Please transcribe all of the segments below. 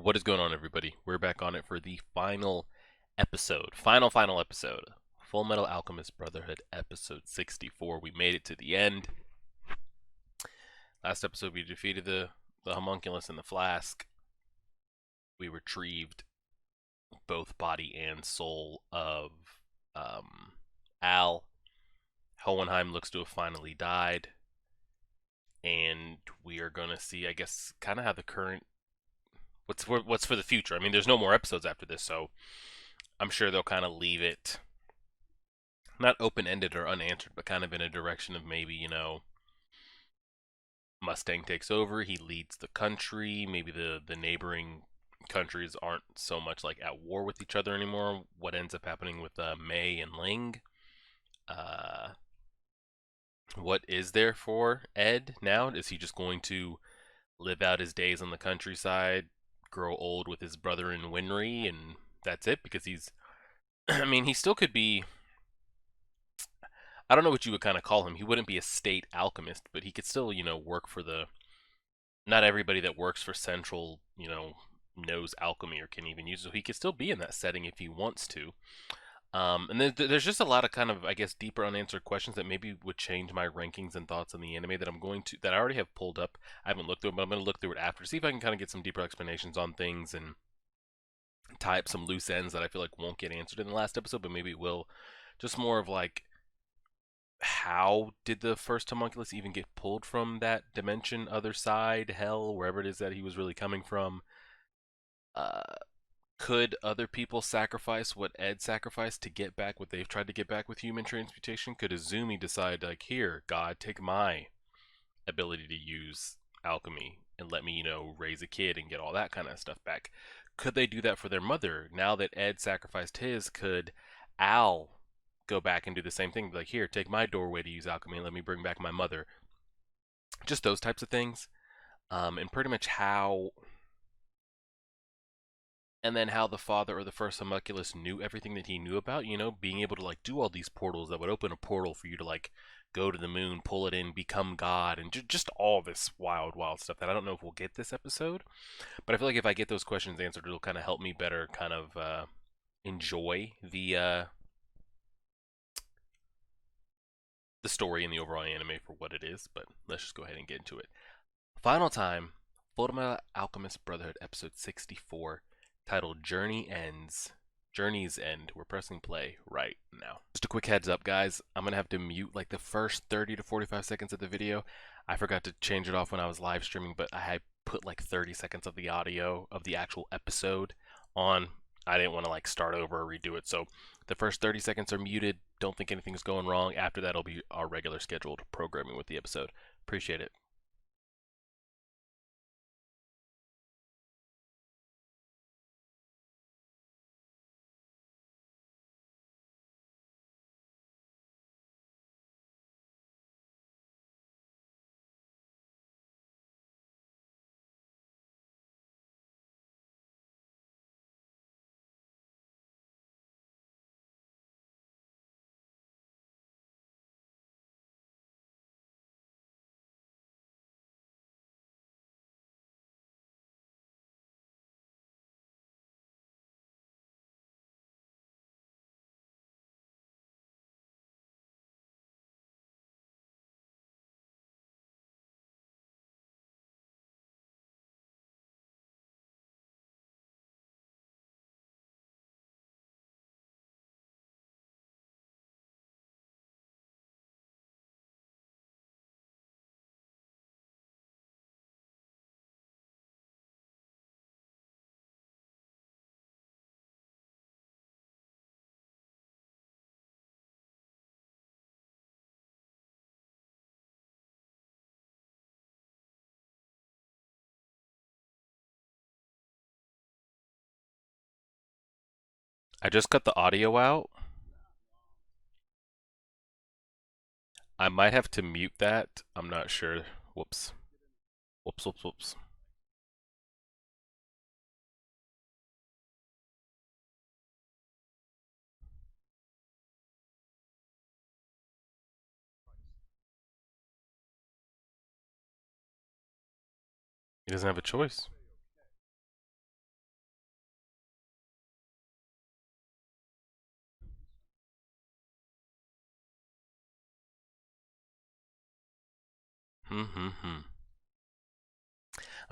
What is going on, everybody? We're back on it for the final episode. Final episode. Fullmetal Alchemist Brotherhood, episode 64. We made it to the end. Last episode, we defeated the homunculus in the flask. We retrieved both body and soul of Al. Hohenheim looks to have finally died. And we are going to see, I guess, kind of how the current what's for the future. I mean, there's no more episodes after this, so I'm sure they'll kind of leave it not open-ended or unanswered, but kind of in a direction of maybe, Mustang takes over, he leads the country, maybe the neighboring countries aren't so much like at war with each other anymore. What ends up happening with May and Ling? Uh, what is there for Ed now? Is he just going to live out his days on the countryside, grow old with his brother in Winry, and that's it? Because he's, I mean, he still could be. I don't know what you would kind of call him. He wouldn't be a state alchemist, but he could still, work for the. Not everybody that works for Central, knows alchemy or can even use it. So he could still be in that setting if he wants to. And then there's just a lot of kind of, I guess, deeper unanswered questions that maybe would change my rankings and thoughts on the anime that I already have pulled up. I haven't looked through it, but I'm going to look through it after to see if I can kind of get some deeper explanations on things and tie up some loose ends that I feel like won't get answered in the last episode, but maybe it will. Just more of like, how did the first homunculus even get pulled from that dimension, other side, hell, wherever it is that he was really coming from? Uh, could other people sacrifice what Ed sacrificed to get back what they've tried to get back with human transmutation? Could Azumi decide, like, here, God, take my ability to use alchemy and let me, raise a kid and get all that kind of stuff back? Could they do that for their mother? Now that Ed sacrificed his, could Al go back and do the same thing? Like, here, take my doorway to use alchemy and let me bring back my mother. Just those types of things. And pretty much how. And then how the father or the first homunculus knew everything that he knew about, being able to, like, do all these portals that would open a portal for you to, like, go to the moon, pull it in, become God, and just all this wild stuff that I don't know if we'll get this episode. But I feel like if I get those questions answered, it'll kind of help me better kind of enjoy the story and the overall anime for what it is. But let's just go ahead and get into it. Final time, Fullmetal Alchemist Brotherhood, episode 64, titled Journey's End. We're pressing play right now. Just a quick heads up, guys. I'm going to have to mute like the first 30 to 45 seconds of the video. I forgot to change it off when I was live streaming, but I had put like 30 seconds of the audio of the actual episode on. I didn't want to like start over or redo it. So the first 30 seconds are muted. Don't think anything's going wrong. After that, it'll be our regular scheduled programming with the episode. Appreciate it. I just cut the audio out. I might have to mute that. I'm not sure. Whoops. Whoops. He doesn't have a choice. I'm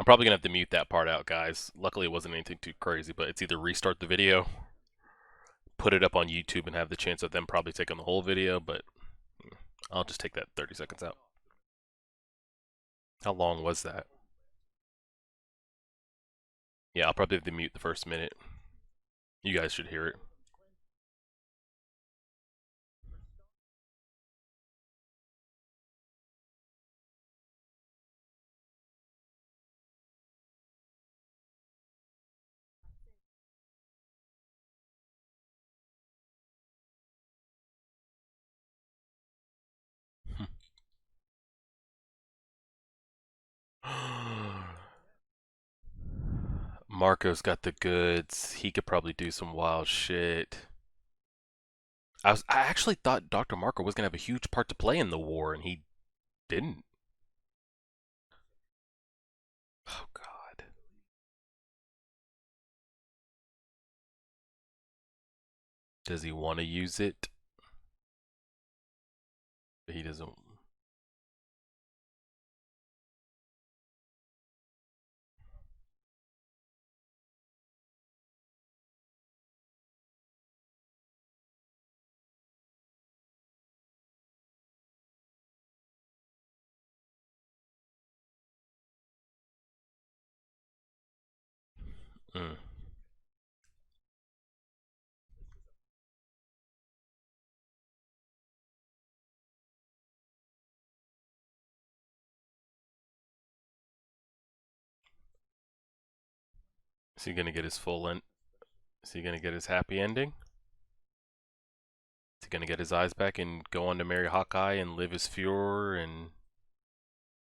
probably gonna have to mute that part out, guys. Luckily, it wasn't anything too crazy, but it's either restart the video, put it up on YouTube, and have the chance of them probably taking the whole video, but I'll just take that 30 seconds out. How long was that? Yeah, I'll probably have to mute the first minute. You guys should hear it. Marco's got the goods. He could probably do some wild shit. I actually thought Dr. Marco was gonna have a huge part to play in the war, and he didn't. Oh God. Does he want to use it? He doesn't. Mm. Is he gonna get his full end? Is he gonna get his happy ending? Is he gonna get his eyes back and go on to marry Hawkeye and live his Fuhrer and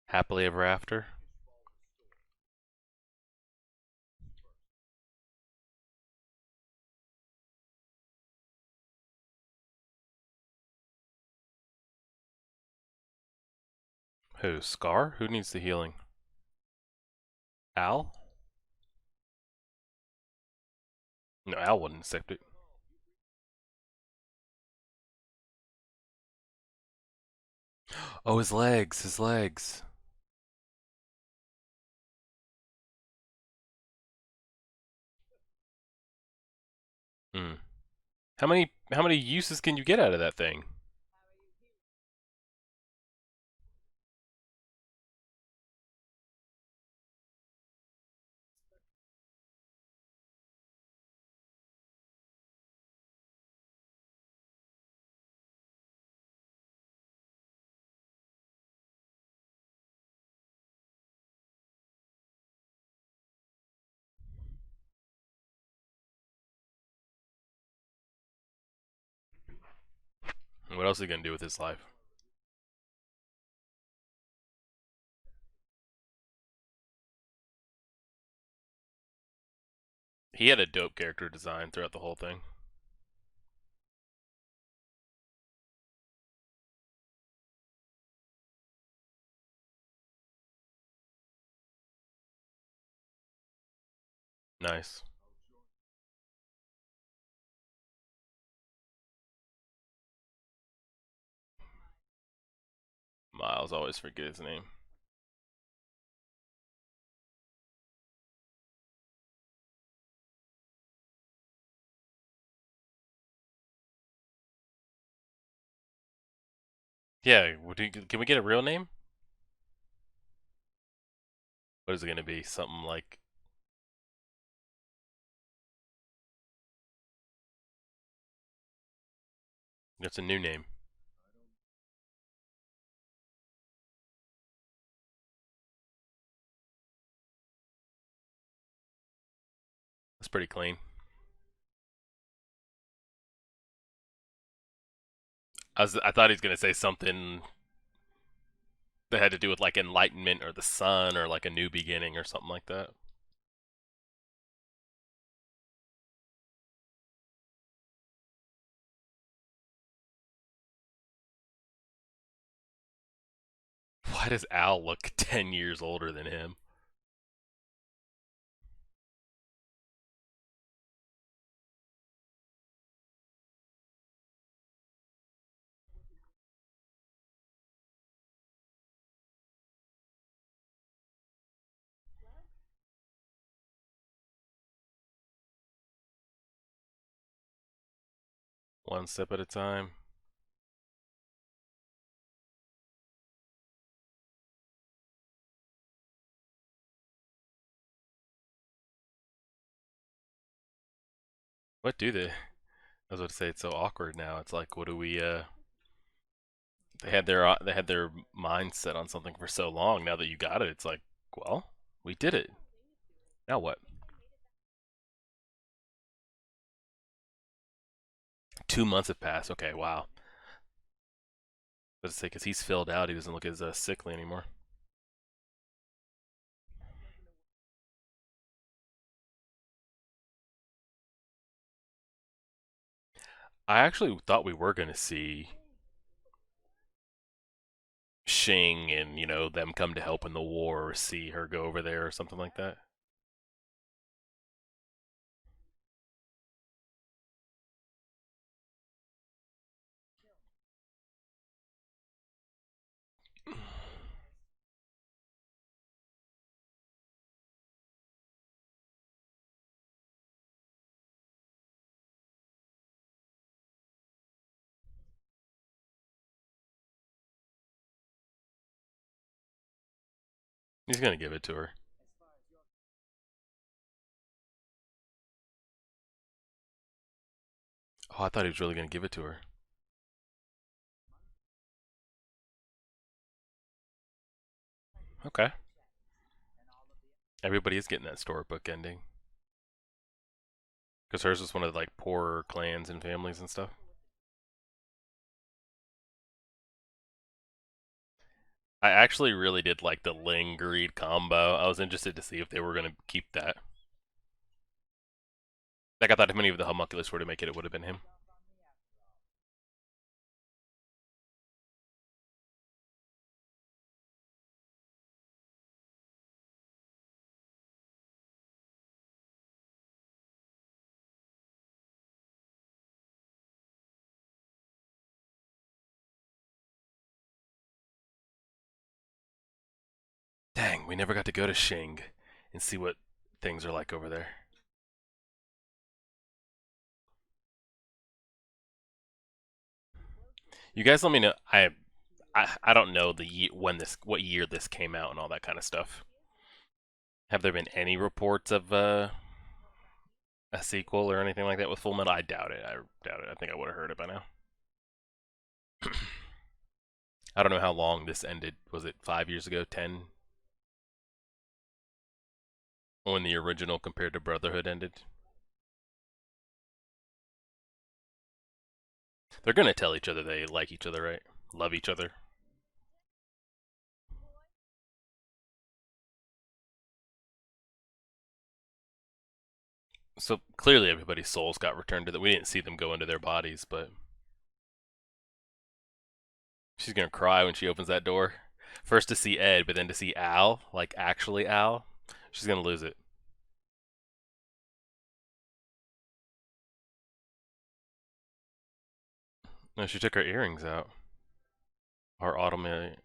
happily ever after? Who? Scar? Who needs the healing? Al? No, Al wouldn't accept it. Oh, his legs. His legs. Hmm. How many uses can you get out of that thing? What else is he gonna do with his life? He had a dope character design throughout the whole thing. Nice. Miles, always forget his name. Yeah, can we get a real name? What is it gonna be? Something like. That's a new name. That's pretty clean. I thought he was gonna say something that had to do with like enlightenment or the sun or like a new beginning or something like that. Why does Al look 10 years older than him? One step at a time. What do they? I was about to say it's so awkward now. It's like, what do we? They had their mind set on something for so long. Now that you got it, it's like, well, we did it. Now what? 2 months have passed. Okay, wow. Let's say because he's filled out, he doesn't look as sickly anymore. I actually thought we were gonna see Shing and them come to help in the war, or see her go over there or something like that. He's gonna give it to her. Oh, I thought he was really gonna give it to her. Okay. Everybody is getting that storybook ending because hers was one of the, like, poorer clans and families and stuff. I actually really did like the Ling Greed combo. I was interested to see if they were gonna keep that. Like, I thought if any of the homunculus were to make it, it would have been him. Dang, we never got to go to Shing and see what things are like over there. You guys let me know. I don't know what year this came out and all that kind of stuff. Have there been any reports of a sequel or anything like that with Fullmetal? I doubt it. I doubt it. I think I would have heard it by now. I don't know how long this ended. Was it 5 years ago? 10? When the original compared to Brotherhood ended? They're gonna tell each other they like each other, right? Love each other. So clearly everybody's souls got returned to them. We didn't see them go into their bodies, but she's gonna cry when she opens that door. First to see Ed, but then to see Al, like actually Al. She's gonna lose it. No, she took her earrings out. Her automate.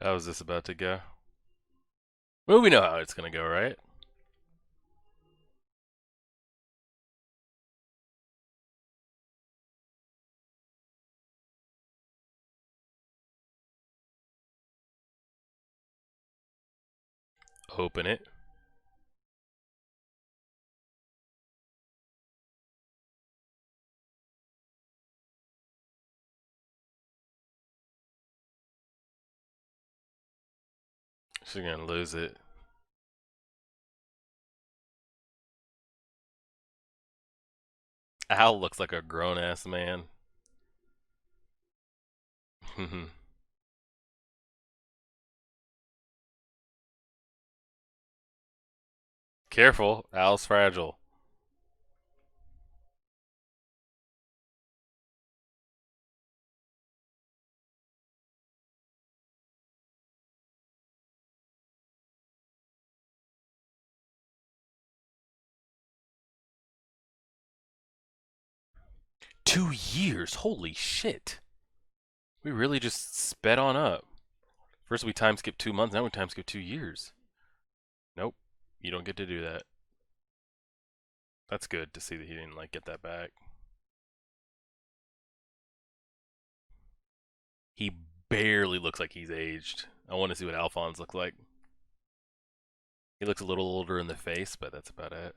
How is this about to go? Well, we know how it's gonna go, right? Open it. She's gonna lose it. Al looks like a grown ass man. Careful, Al's fragile. 2 years? Holy shit. We really just sped on up. First we time skip 2 months, now we time skip 2 years. Nope. You don't get to do that. That's good to see that he didn't like get that back. He barely looks like he's aged. I want to see what Alphonse looks like. He looks a little older in the face, but that's about it.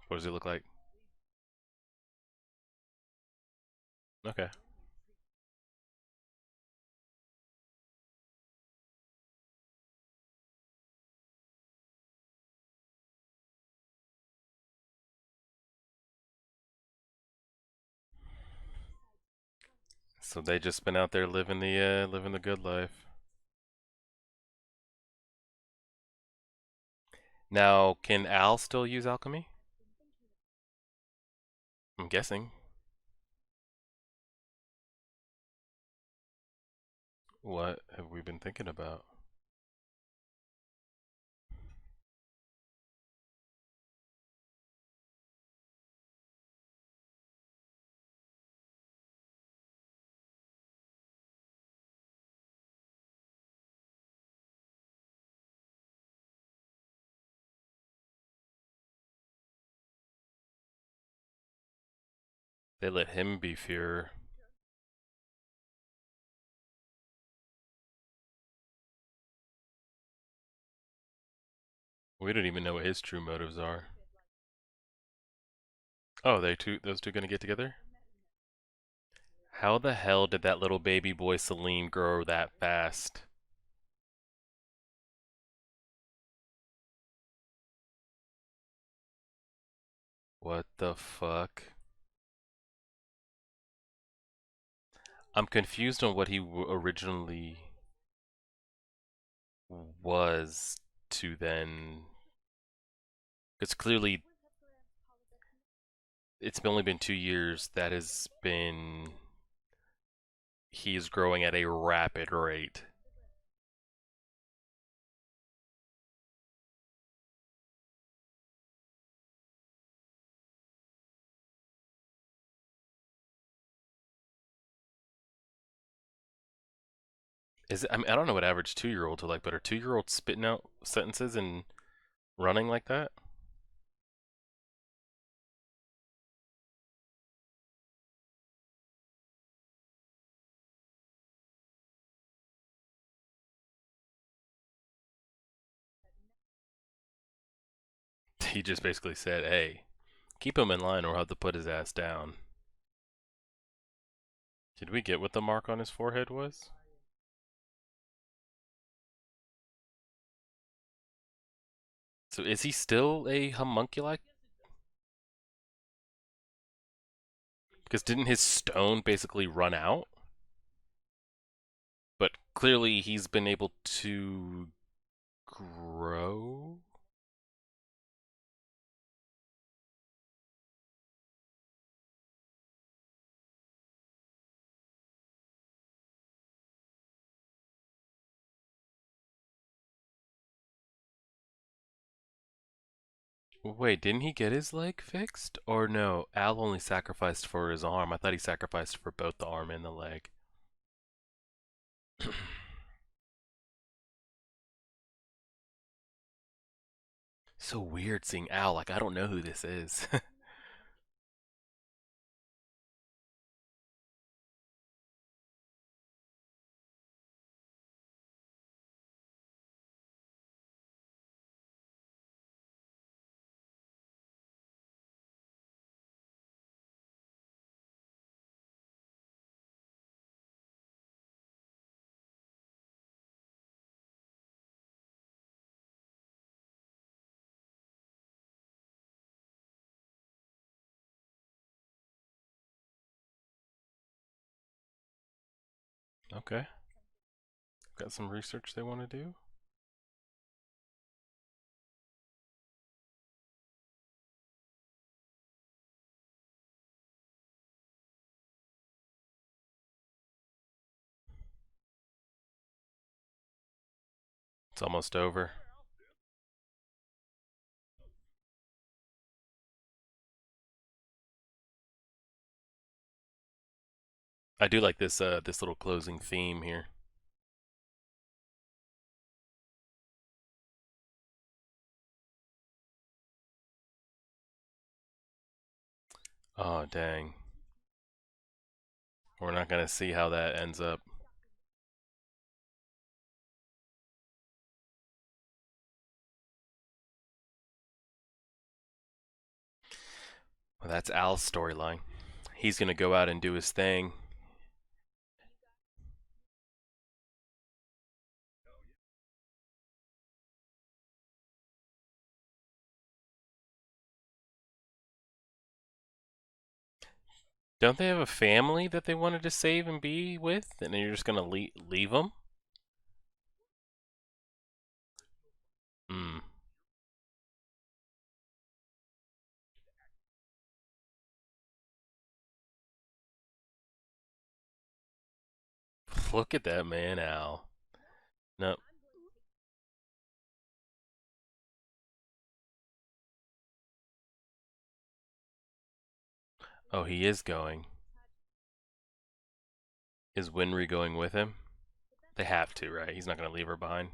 What does he look like? Okay. So they just been out there living the good life. Now, can Al still use alchemy? I'm guessing. What have we been thinking about? They let him be Fuhrer. We don't even know what his true motives are. Oh, those two gonna get together? How the hell did that little baby boy Celine grow that fast? What the fuck? I'm confused on what he originally was to then. Because clearly it's only been 2 years. That has been. He is growing at a rapid rate. I mean, I don't know what average 2-year-olds are like, but are 2-year-olds spitting out sentences and running like that? He just basically said, hey, keep him in line or I'll have to put his ass down. Did we get what the mark on his forehead was? So is he still a homunculi? Because didn't his stone basically run out? But clearly he's been able to grow? Wait, didn't he get his leg fixed? Or no, Al only sacrificed for his arm. I thought he sacrificed for both the arm and the leg. So weird seeing Al, like I don't know who this is. Okay. Got some research they want to do? It's almost over. I do like this little closing theme here. Oh dang. We're not gonna see how that ends up. Well, that's Al's storyline. He's gonna go out and do his thing. Don't they have a family that they wanted to save and be with, and then you're just gonna leave them? Hmm. Look at that man, Al. No. Oh, he is going. Is Winry going with him? They have to, right? He's not gonna leave her behind.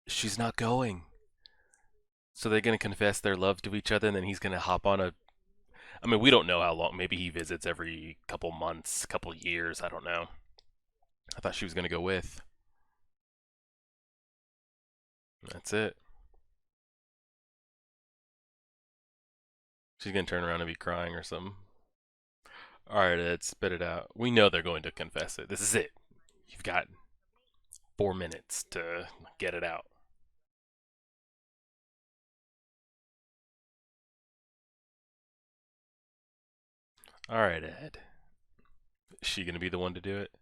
She's not going. So they're gonna confess their love to each other, and then he's gonna hop on a. I mean, we don't know how long. Maybe he visits every couple months, couple years. I don't know. I thought she was gonna go with. That's it. She's gonna turn around and be crying or something. All right, Ed, spit it out. We know they're going to confess it. This is it. You've got 4 minutes to get it out. All right, Ed. Is she gonna be the one to do it?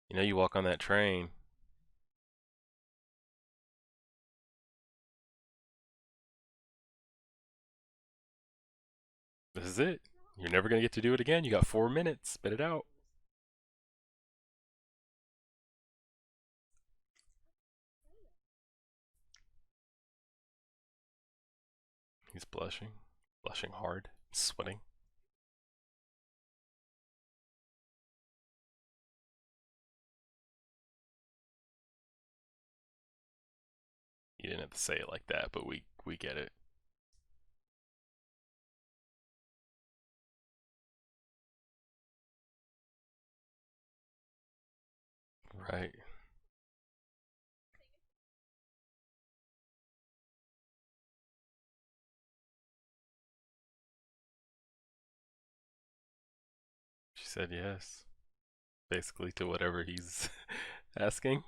You know, you walk on that train. This is it. You're never gonna get to do it again. You got 4 minutes. Spit it out. He's blushing, blushing hard, sweating. You didn't have to say it like that, but we get it. Right. She said yes, basically to whatever he's asking.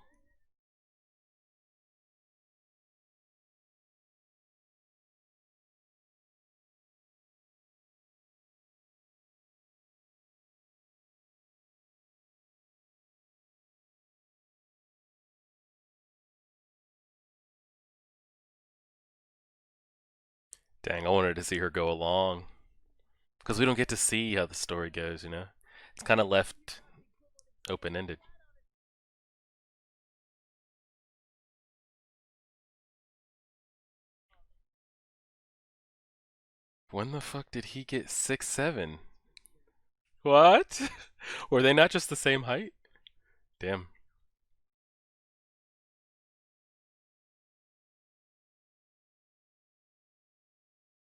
Dang, I wanted to see her go along because we don't get to see how the story goes. You know, it's kind of left open ended. When the fuck did he get 6'7"? What? Were they not just the same height? Damn.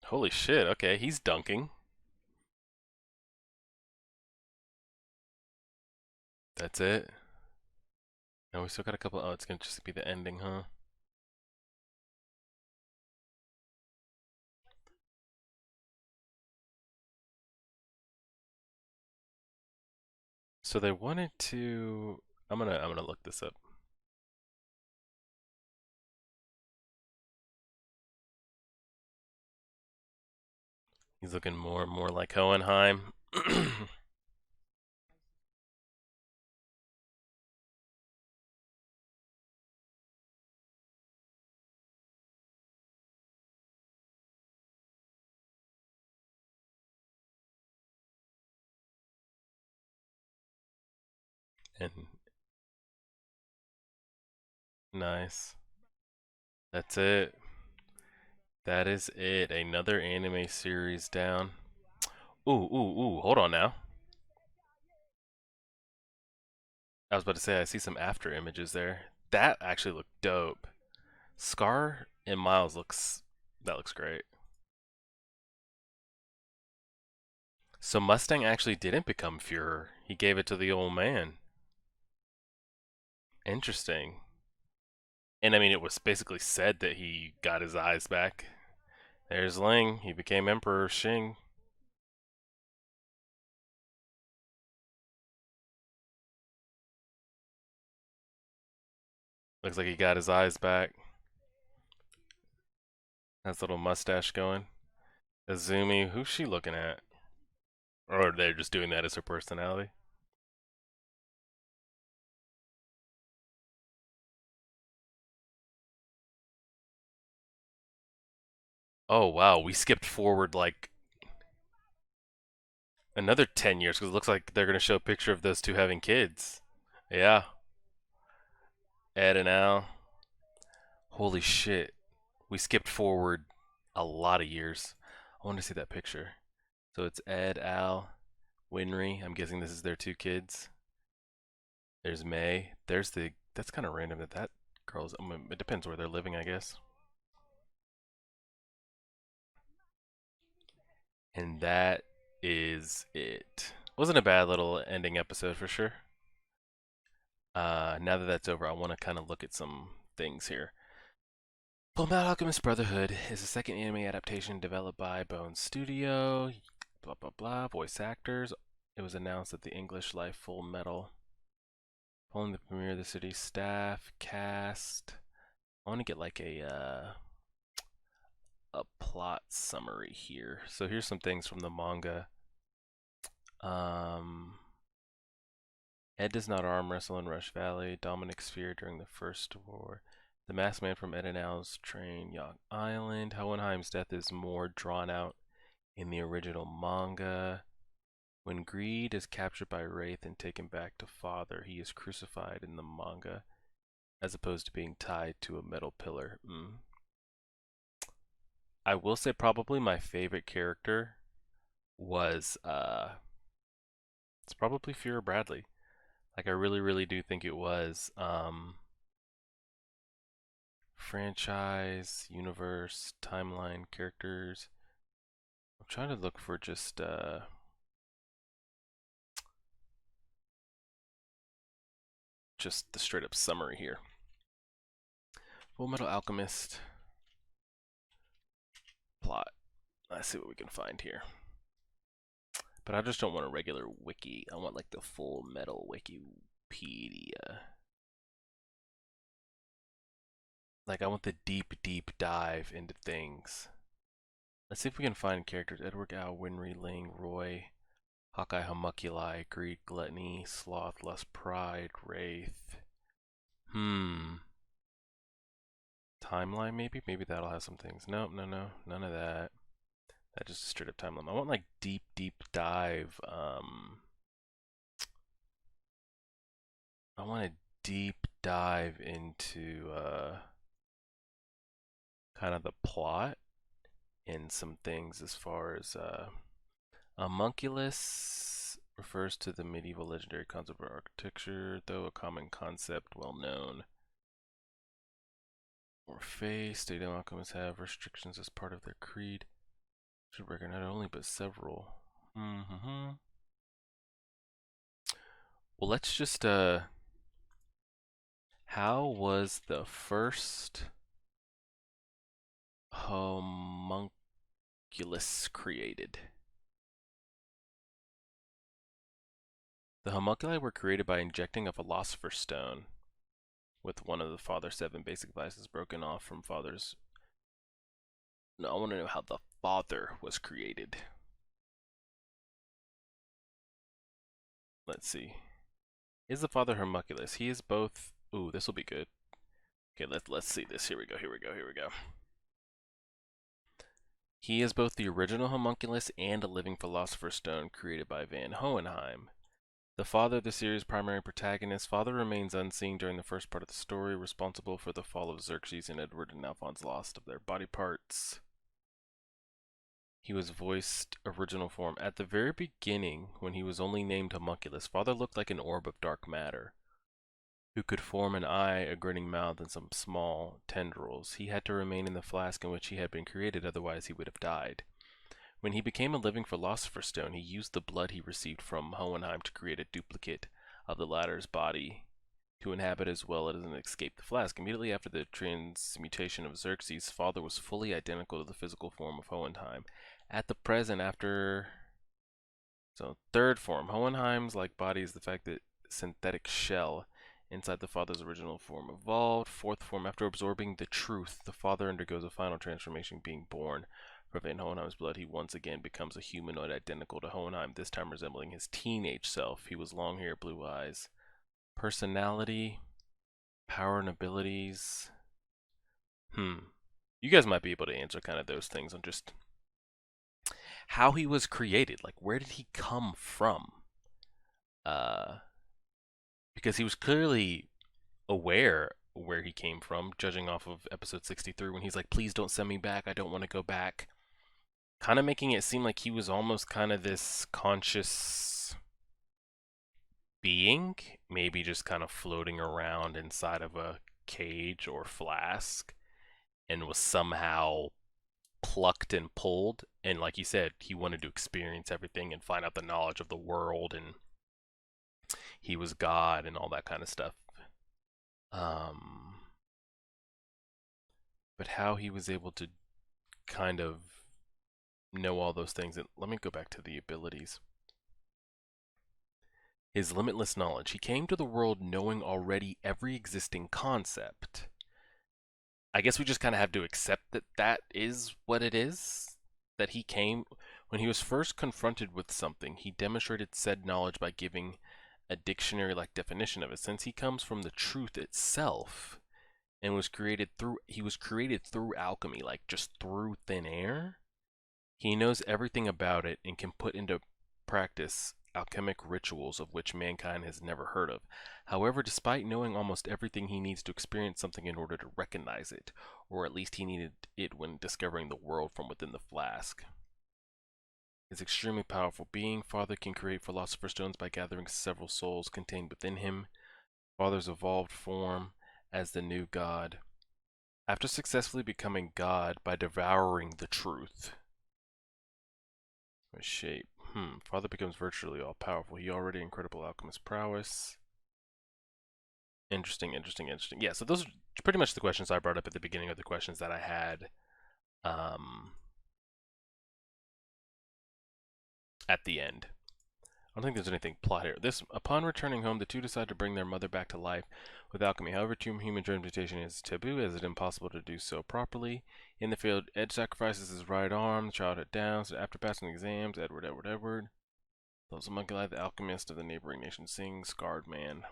Holy shit. Okay, he's dunking. That's it. No, we still got a couple. Oh, it's gonna just be the ending, huh? So they wanted to. I'm gonna look this up. He's looking more and more like Hohenheim. And Nice. That's it. That is it. Another anime series down. Ooh, ooh, ooh. Hold on now. I was about to say I see some after images there. That actually looked dope. Scar and Miles looks that looks great. So Mustang actually didn't become Fuhrer. He gave it to the old man. Interesting. And I mean, it was basically said that he got his eyes back. There's Ling. He became Emperor Shing. Looks like he got his eyes back. Has a little mustache going. Azumi, who's she looking at? Or they're just doing that as her personality? Oh wow, we skipped forward like another 10 years because it looks like they're going to show a picture of those two having kids. Yeah, Ed and Al. Holy shit. We skipped forward a lot of years. I want to see that picture. So it's Ed, Al, Winry. I'm guessing this is their two kids. There's May. There's the. That's kind of random that that girl's. I mean, it depends where they're living, I guess. And that is it. Wasn't a bad little ending episode for sure. Now that that's over, I want to kind of look at some things here. Fullmetal Alchemist Brotherhood is a second anime adaptation developed by Bone Studio. Blah blah blah. Voice actors. It was announced that the English Life Full Metal. Following the premiere of the city staff cast. I want to get like a plot summary here. So here's some things from the manga. Um, Ed does not arm wrestle in Rush Valley. Dominic's fear during the First War. The masked man from Ed and Al's train, Young Island. Hohenheim's death is more drawn out in the original manga. When Greed is captured by Wraith and taken back to Father, he is crucified in the manga, as opposed to being tied to a metal pillar. I will say probably my favorite character was it's probably Fuhrer Bradley. Like I really, really do think it was. Franchise, universe, timeline, characters. I'm trying to look for just the straight up summary here. Full Metal Alchemist plot. Let's see what we can find here. But I just don't want a regular wiki. I want like the Full Metal Wikipedia. Like I want the deep, deep dive into things. Let's see if we can find characters. Edward Al, Winry, Ling, Roy, Hawkeye, Homunculi, Greed, Gluttony, Sloth, Lust, Pride, Wraith. Timeline maybe? Maybe that'll have some things. Nope, no, no, none of that. That's just a straight up timeline. I want like deep, deep dive. I want a deep dive into kind of the plot and some things as far as homunculus refers to the medieval legendary concept of architecture, though a common concept well known. Or face, stadium alchemists have restrictions as part of their creed. Should record not only but several. Well, let's just how was the first homunculus created? The homunculi were created by injecting a philosopher's stone with one of the Father's 7 basic vices broken off from Father's. No, I want to know how the Father was created. Let's see. Is the Father homunculus? He is both. Ooh, this will be good. Okay, let's see this. Here we go. Here we go. Here we go. He is both the original homunculus and a living philosopher's stone created by Van Hohenheim. The father of the series' primary protagonist. Father remains unseen during the first part of the story, responsible for the fall of Xerxes and Edward and Alphonse lost of their body parts. He was voiced original form. At the very beginning, when he was only named Homunculus, Father looked like an orb of dark matter, who could form an eye, a grinning mouth, and some small tendrils. He had to remain in the flask in which he had been created, otherwise he would have died. When he became a living philosopher's stone, he used the blood he received from Hohenheim to create a duplicate of the latter's body to inhabit as well as escape the flask. Immediately after the transmutation of Xerxes, Father was fully identical to the physical form of Hohenheim. At the present, after... So, third form. Hohenheim's like body is the fact that synthetic shell inside the Father's original form evolved. Fourth form, after absorbing the truth, the Father undergoes a final transformation, being born from in Hohenheim's blood. He once again becomes a humanoid identical to Hohenheim, this time resembling his teenage self. He was long hair, blue eyes. Personality, power and abilities. You guys might be able to answer kind of those things on just how he was created. Like, where did he come from? Because he was clearly aware where he came from, judging off of episode 63 when he's like, please don't send me back, I don't want to go back. Kind of making it seem like he was almost kind of this conscious being, maybe just kind of floating around inside of a cage or flask, and was somehow plucked and pulled. And like you said, he wanted to experience everything and find out the knowledge of the world, and he was God and all that kind of stuff. But how he was able to kind of know all those things. And let me go back to the abilities. His limitless knowledge. He came to the world knowing already every existing concept. I guess we just kind of have to accept that that is what it is. That he came, when he was first confronted with something, he demonstrated said knowledge by giving a dictionary-like definition of it. Since he comes from the truth itself, and he was created through alchemy, like just through thin air. He knows everything about it and can put into practice alchemic rituals of which mankind has never heard of. However, despite knowing almost everything, he needs to experience something in order to recognize it, or at least he needed it when discovering the world from within the flask. His extremely powerful being, Father can create philosopher's stones by gathering several souls contained within him. Father's evolved form as the new God. After successfully becoming God by devouring the truth. Shape. Father becomes virtually all-powerful. He already incredible alchemist prowess. Interesting. Yeah, so those are pretty much the questions I brought up at the beginning of the questions that I had at the end. I don't think there's anything plot here. Upon returning home, the two decide to bring their mother back to life with alchemy. However, human transmutation is taboo, as it is impossible to do so properly. In the field, Ed sacrifices his right arm, the child head down, so after passing the exams, Edward. Loves Homunculi, the alchemist of the neighboring nation sings, Scarred Man.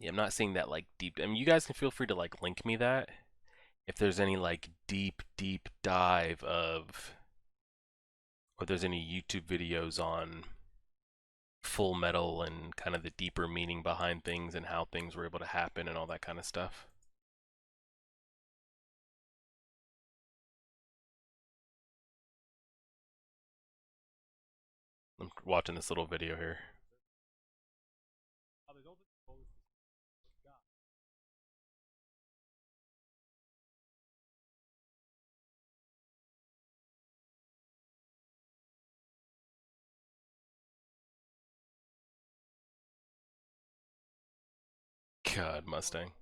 Yeah, I'm not seeing that, like, deep. I mean, you guys can feel free to, like, link me that. If there's any, like, deep dive of... Or if there's any YouTube videos on Fullmetal and kind of the deeper meaning behind things and how things were able to happen and all that kind of stuff. I'm watching this little video here. God, Mustang.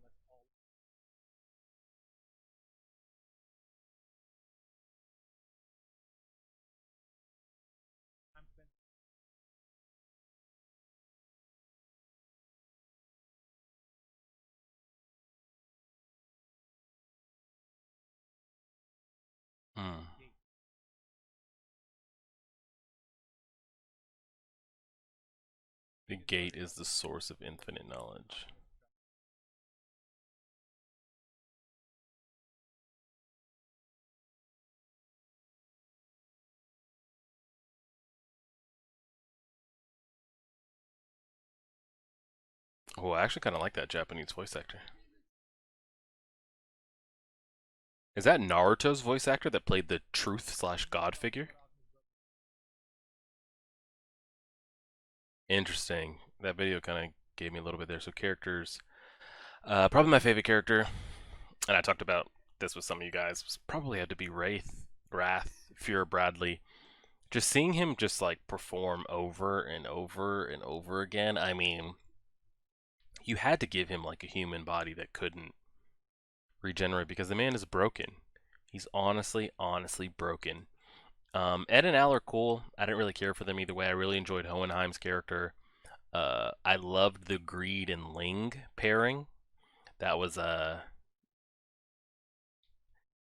The gate is the source of infinite knowledge. Oh, I actually kind of like that Japanese voice actor. Is that Naruto's voice actor that played the truth slash god figure? Interesting. That video kind of gave me a little bit there. So characters, probably my favorite character, and I talked about this with some of you guys, probably had to be Wrath, Fear Bradley. Just seeing him just like perform over and over and over again. I mean, you had to give him like a human body that couldn't regenerate because the man is broken. He's honestly broken. Ed and Al are cool. I didn't really care for them either way. I really enjoyed Hohenheim's character. I loved the Greed and Ling pairing. That was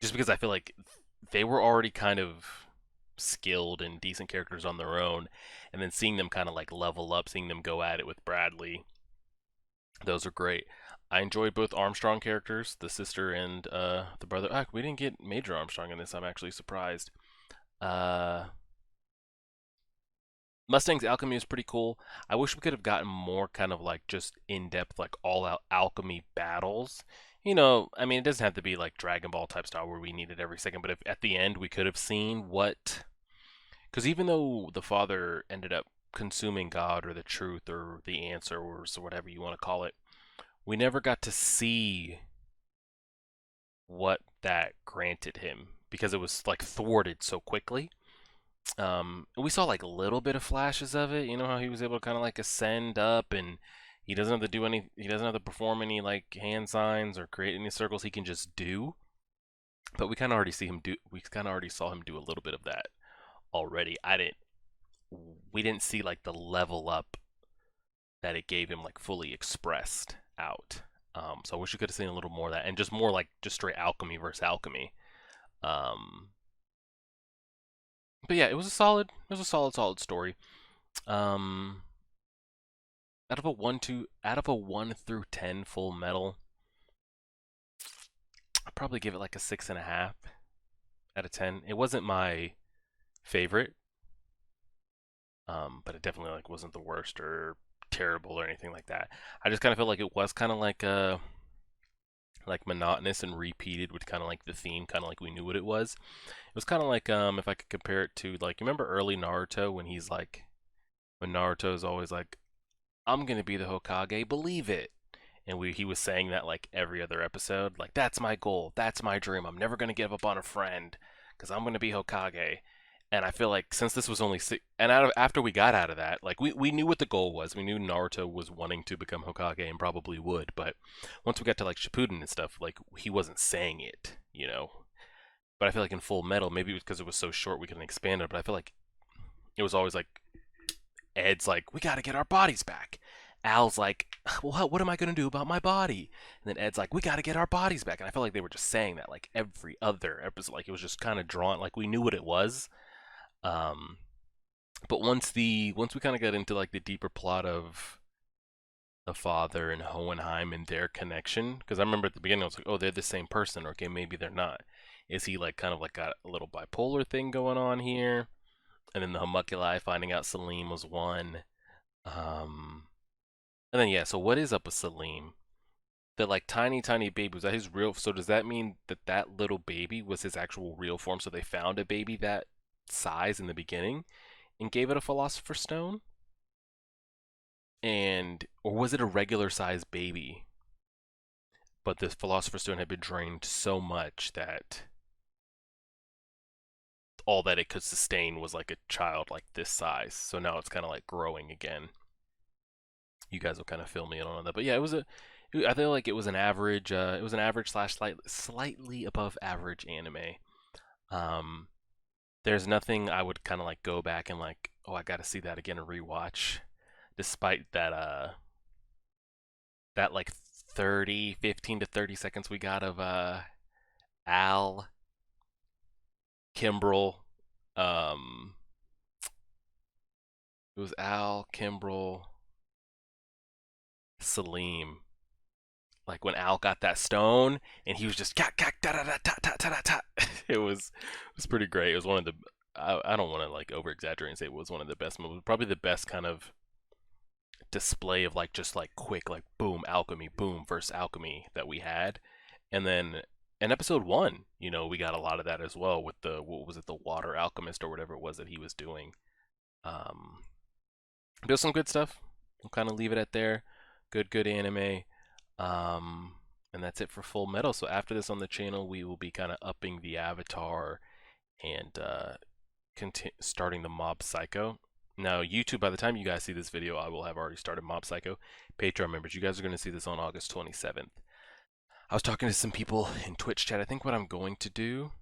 just because I feel like they were already kind of skilled and decent characters on their own, and then seeing them kind of like level up, seeing them go at it with Bradley, those are great. I enjoyed both Armstrong characters, the sister and the brother. We didn't get Major Armstrong in this. I'm actually surprised. Uh, Mustang's alchemy is pretty cool. I wish we could have gotten more kind of like just in-depth, like all-out alchemy battles. I mean, it doesn't have to be like Dragon Ball type style where we need it every second, but if at the end we could have seen what, because even though the father ended up consuming God or the truth or the answer or whatever you want to call it, we never got to see what that granted him because it was like thwarted so quickly. We saw like a little bit of flashes of it. You know how he was able to kind of like ascend up, and he doesn't have to do any. He doesn't have to perform any like hand signs or create any circles. He can just do. But we kind of already see him do. We kind of already saw him do a little bit of that already. I didn't. We didn't see like the level up that it gave him like fully expressed out. So I wish we could have seen a little more of that, and just more like just straight alchemy versus alchemy. Um, but yeah, it was a solid story. Um, out of a 1 through 10 Full Metal, I'd probably give it like a 6.5 out of 10. It wasn't my favorite, but it definitely like wasn't the worst or terrible or anything like that. I just kind of felt like it was kind of like monotonous and repeated with kind of like the theme, kind of like we knew what it was. It was kind of like if I could compare it to like you remember early Naruto when Naruto's always like I'm gonna be the Hokage, believe it. And he was saying that like every other episode, like that's my goal, that's my dream. I'm never gonna give up on a friend because I'm gonna be Hokage. And I feel like since this was only and after we got out of that, like we knew what the goal was. We knew Naruto was wanting to become Hokage and probably would. But once we got to like Shippuden and stuff, like he wasn't saying it. But I feel like in Full Metal, maybe it was because it was so short we couldn't expand it. But I feel like it was always like Ed's like, we got to get our bodies back. Al's like, well, what am I going to do about my body? And then Ed's like, we got to get our bodies back. And I felt like they were just saying that like every other episode. Like it was just kind of drawn, like we knew what it was. Um, but once we kind of got into like the deeper plot of the father and Hohenheim and their connection, because I remember at the beginning I was like, oh, they're the same person. Okay, maybe they're not. Is he like kind of like got a little bipolar thing going on here? And then the homunculi finding out Salim was one. Um, and then yeah, so what is up with Salim? That like tiny baby, was that his real? So does that mean that that little baby was his actual real form? So they found a baby that size in the beginning and gave it a Philosopher's Stone, or was it a regular sized baby? But the Philosopher's Stone had been drained so much that all that it could sustain was like a child like this size. So now it's kind of like growing again. You guys will kind of fill me in on that. But yeah, I feel like it was an average. It was an average slash slightly above average anime. Um, there's nothing I would kind of like go back and like, oh, I got to see that again and rewatch, despite that like 15 to 30 seconds we got of Al, Kimbrel, um, it was Al, Kimbrel, Salim. Like when Al got that stone and he was just cat cat da da da ta ta ta ta. It was pretty great. It was one of the I don't want to like over exaggerate and say it was one of the best movies. Probably the best kind of display of like just like quick like boom alchemy, boom versus alchemy that we had. And then in episode 1, you know, we got a lot of that as well with the, what was it, the water alchemist or whatever it was that he was doing. Um, there's some good stuff. We'll kind of leave it at there. Good anime. Um, and that's it for Full Metal. So after this on the channel, we will be kind of upping the avatar and starting the Mob Psycho. Now, YouTube, by the time you guys see this video, I will have already started Mob Psycho. Patreon members, you guys are going to see this on August 27th. I was talking to some people in Twitch chat. I think what I'm going to do,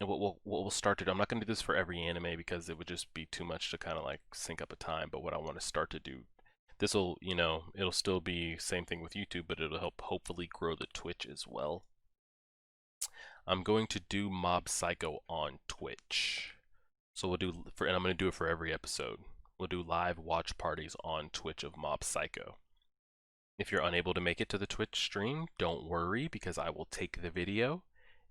and what we'll start to do, I'm not going to do this for every anime because it would just be too much to kind of like sync up a time, but what I want to start to do, this will, you know, it'll still be same thing with YouTube, but it'll help hopefully grow the Twitch as well. I'm going to do Mob Psycho on Twitch. So we'll do, and I'm going to do it for every episode. We'll do live watch parties on Twitch of Mob Psycho. If you're unable to make it to the Twitch stream, don't worry, because I will take the video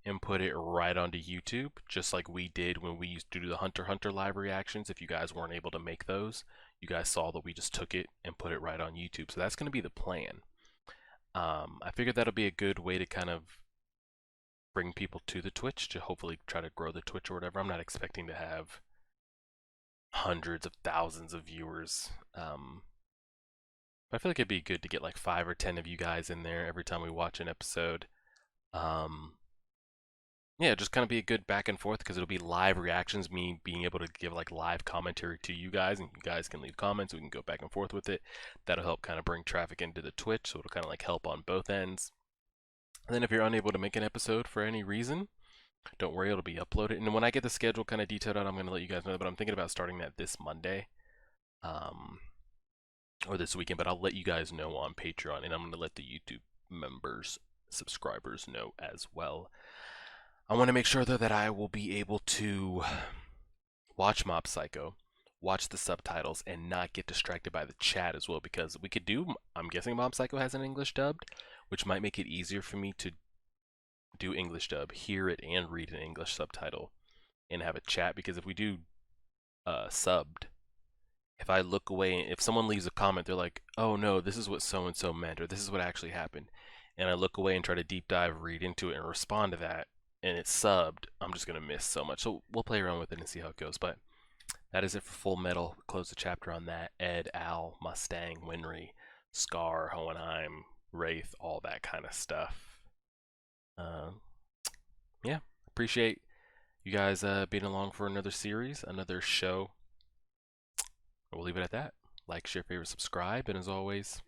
and put it right onto YouTube, just like we did when we used to do the Hunter x Hunter live reactions. If you guys weren't able to make those, you guys saw that we just took it and put it right on YouTube. So that's going to be the plan. I figured that'll be a good way to kind of bring people to the Twitch, to hopefully try to grow the Twitch or whatever. I'm not expecting to have hundreds of thousands of viewers. But I feel like it'd be good to get like 5 or 10 of you guys in there every time we watch an episode. Yeah, just kind of be a good back and forth, because it'll be live reactions, me being able to give like live commentary to you guys, and you guys can leave comments, we can go back and forth with it. That'll help kind of bring traffic into the Twitch, so it'll kind of like help on both ends. And then if you're unable to make an episode for any reason, don't worry, it'll be uploaded. And when I get the schedule kind of detailed out, I'm going to let you guys know, but I'm thinking about starting that this Monday. Or this weekend, but I'll let you guys know on Patreon, and I'm going to let the YouTube members, subscribers know as well. I want to make sure, though, that I will be able to watch Mob Psycho, watch the subtitles, and not get distracted by the chat as well, because we could do, I'm guessing Mob Psycho has an English dubbed, which might make it easier for me to do English dub, hear it, and read an English subtitle, and have a chat, because if we do subbed, if I look away, if someone leaves a comment, they're like, oh no, this is what so-and-so meant, or this is what actually happened, and I look away and try to deep dive, read into it, and respond to that, and it's subbed, I'm just going to miss so much. So we'll play around with it and see how it goes. But that is it for Full Metal. Close the chapter on that. Ed, Al, Mustang, Winry, Scar, Hohenheim, Wraith, all that kind of stuff. Yeah, appreciate you guys being along for another series, another show. We'll leave it at that. Like, share, favorite, subscribe, and as always,